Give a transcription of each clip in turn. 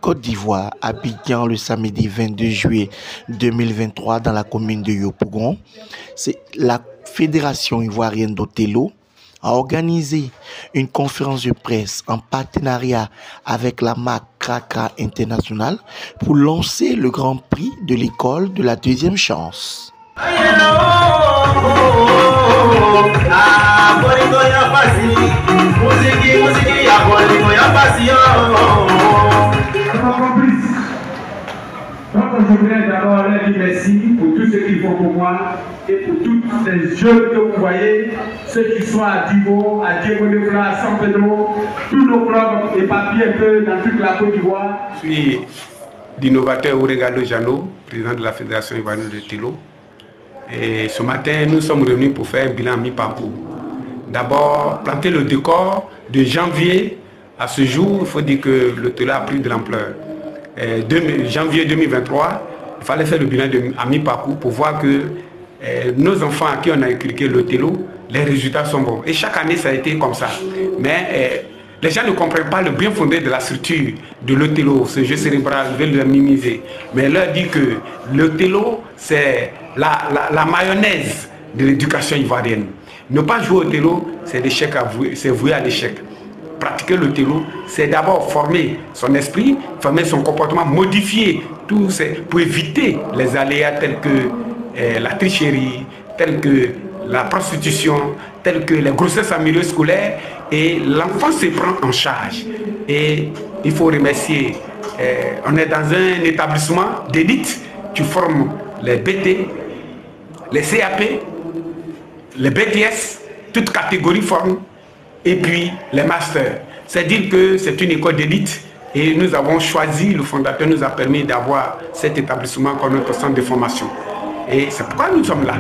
Côte d'Ivoire, Abidjan, le samedi 22 juillet 2023 dans la commune de Yopougon. C'est la Fédération ivoirienne d'Othello a organisé une conférence de presse en partenariat avec la marque Kraka International pour lancer le Grand Prix de l'école de la deuxième chance. Donc je voudrais d'abord leur dire merci pour tout ce qu'ils font pour moi et pour tous les jeunes que vous voyez, ceux qui sont à Divo, à Diego-de-Fla, à San Pedro, tous nos clubs éparpillés un peu dans toute la Côte d'Ivoire. Je suis l'innovateur Oregado Jano, président de la Fédération ivoirienne d'Othello. Et ce matin, nous sommes revenus pour faire un bilan mi-parcours. D'abord, planter le décor de janvier à ce jour. Il faut dire que l'Othello a pris de l'ampleur. Janvier 2023, il fallait faire le bilan à mi-parcours pour voir que nos enfants à qui on a inculqué l'Othello, les résultats sont bons. Et chaque année, ça a été comme ça. Mais les gens ne comprennent pas le bien fondé de la structure de l'Othello, ce jeu cérébral, ils veulent le minimiser. Mais leur dit que l'Othello, c'est la mayonnaise de l'éducation ivoirienne. Ne pas jouer au Othello, c'est voué à l'échec. Pratiquer l'Othello, c'est d'abord former son esprit, former son comportement, modifier tout pour éviter les aléas tels que la tricherie, tels que la prostitution, tels que les grossesses en milieu scolaire. Et l'enfant se prend en charge. Et il faut remercier, on est dans un établissement d'élite, tu formes les BT, les CAP, les BTS, toutes catégories forment, et puis les masters. C'est-à-dire que c'est une école d'élite et nous avons choisi, le fondateur nous a permis d'avoir cet établissement comme notre centre de formation. Et c'est pourquoi nous sommes là.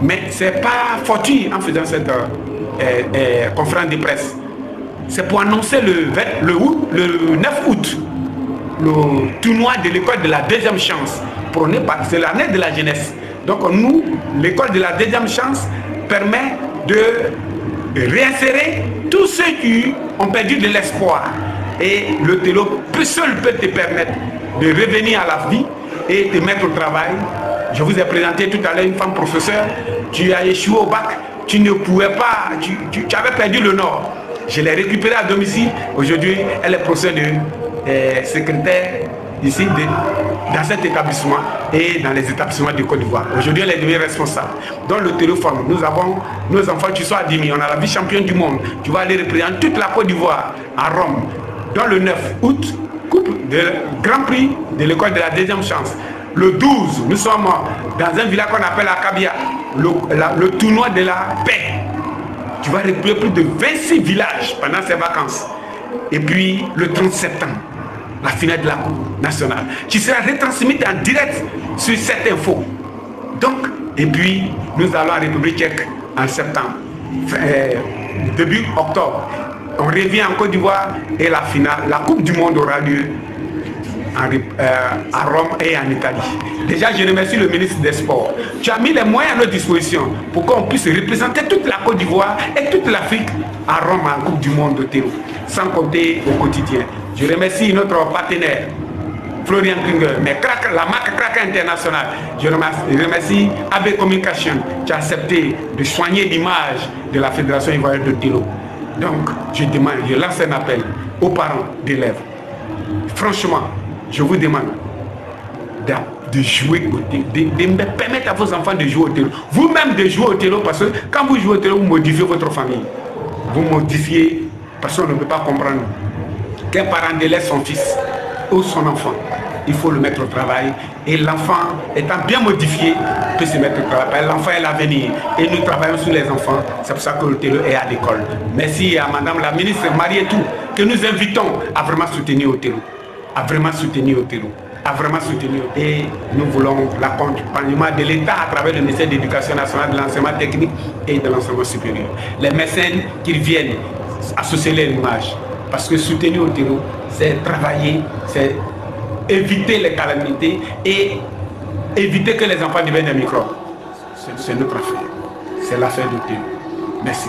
Mais ce n'est pas fortuit en faisant cette conférence de presse. C'est pour annoncer le 9 août, le tournoi de l'école de la deuxième chance. C'est l'année de la jeunesse. Donc nous, l'école de la deuxième chance permet de réinsérer tous ceux qui ont perdu de l'espoir. Et l'Othello seul peut te permettre de revenir à la vie et te mettre au travail. Je vous ai présenté tout à l'heure une femme professeure, tu as échoué au bac, tu ne pouvais pas, tu avais perdu le nord. Je l'ai récupérée à domicile. Aujourd'hui, elle est professeure de secrétaire ici dans cet établissement et dans les établissements de Côte d'Ivoire. Aujourd'hui, elle est devenue responsable. Dans le téléphone, nous avons nos enfants qui sont à Dimi, on a la vice-championne du monde. Tu vas aller représenter toute la Côte d'Ivoire à Rome. Dans le 9 août, Grand Prix de l'école de la deuxième chance. Le 12, nous sommes dans un village qu'on appelle Akabia, le tournoi de la paix. Tu vas représenter plus de 26 villages pendant ces vacances. Et puis, le 30 septembre, la finale de la Coupe nationale, qui sera retransmise en direct sur cette info. Donc, et puis, nous allons en République tchèque en septembre, début octobre. On revient en Côte d'Ivoire et la finale, la Coupe du Monde aura lieu à Rome et en Italie. Déjà, je remercie le ministre des Sports. Tu as mis les moyens à notre disposition pour qu'on puisse représenter toute la Côte d'Ivoire et toute l'Afrique à Rome en Coupe du Monde d'Othello, sans compter au quotidien. Je remercie notre partenaire, Florian Klinger, mais la marque Kraka International. Je remercie AB Communication qui a accepté de soigner l'image de la Fédération ivoirienne d'Othello. Donc, je lance un appel aux parents d'élèves. Franchement, je vous demande de jouer au Othello, de permettre à vos enfants de jouer au Othello. Vous-même de jouer au Othello, parce que quand vous jouez au Othello, vous modifiez votre famille. Vous modifiez, parce qu'on ne peut pas comprendre qu'un parent délaisse son fils ou son enfant. Il faut le mettre au travail. Et l'enfant, étant bien modifié, peut se mettre au travail. L'enfant est l'avenir. Et nous travaillons sur les enfants. C'est pour ça que l'Othello est à l'école. Merci à Madame la ministre Marie et tout, que nous invitons à vraiment soutenir Othello. À vraiment soutenir Othello. À vraiment soutenir. Et nous voulons l'accompagnement de l'État à travers le ministère de l'Éducation nationale, de l'enseignement technique et de l'enseignement supérieur. Les mécènes qui viennent associer leur image. Parce que soutenir Othello, c'est travailler, c'est éviter les calamités et éviter que les enfants deviennent des microbes. C'est notre affaire. C'est l'affaire d'Othello. Merci.